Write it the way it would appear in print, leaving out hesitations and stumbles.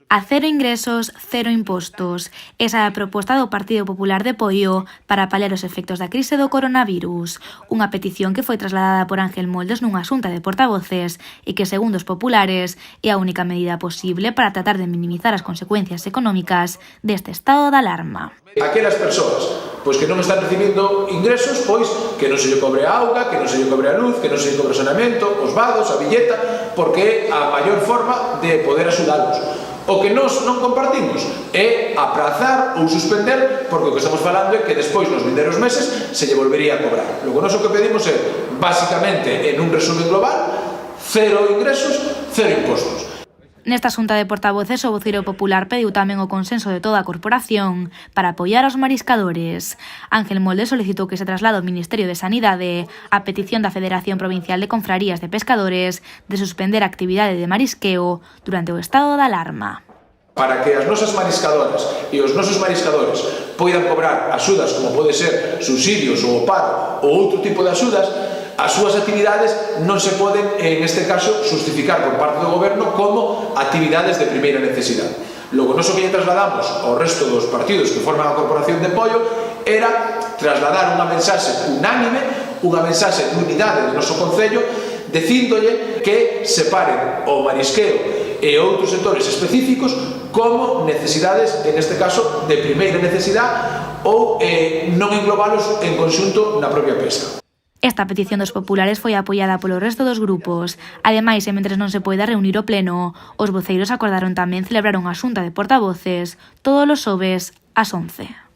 A cero ingresos, cero impostos. Esa é a proposta do Partido Popular de Poio para paliar os efectos da crise do coronavirus. Unha petición que foi trasladada por Ángel Moldes nunha xunta de portavoces e que, segundo os populares, é a única medida posible para tratar de minimizar as consecuencias económicas deste estado de alarma. Aquelas persoas que non están recibindo ingresos, que non se lle cobre a auga, que non se lle cobre a luz, que non se lle cobre o saneamento, os vados, a billeta, porque é a maior forma de poder axudalos. O que nós non compartimos é aprazar ou suspender, porque o que estamos falando é que despois nos vindeiros meses se lle volvería a cobrar. Logo, nós o que pedimos é, basicamente, en un resumen global, cero ingresos, cero impostos. Nesta xunta de portavoces, o voceiro popular pediu tamén o consenso de toda a corporación para apoiar aos mariscadores. Ángel Moldes solicitou que se traslade ao Ministerio de Sanidade a petición da Federación Provincial de Confrarías de Pescadores de suspender a actividade de marisqueo durante o estado de alarma. Para que as nosas mariscadoras e os nosos mariscadores poidan cobrar axudas como pode ser subsidios ou paro ou outro tipo de axudas, as súas actividades non se poden, en este caso, justificar por parte do goberno como actividades de primeira necesidade. Logo, nós o que lle trasladamos ao resto dos partidos que forman a Corporación de Poio era trasladar unha mensaxe unánime, unha mensaxe de unidade do noso Concello, dicíndolle que separen o marisqueo e outros sectores específicos como necesidades, en este caso, de primeira necesidade ou non englobalos en conxunto na propia pesca. Esta petición dos populares foi apoiada polo resto dos grupos. Ademais, e mentres non se poida reunir o pleno, os voceiros acordaron tamén celebrar unha xunta de portavoces todos os xoves ás 11.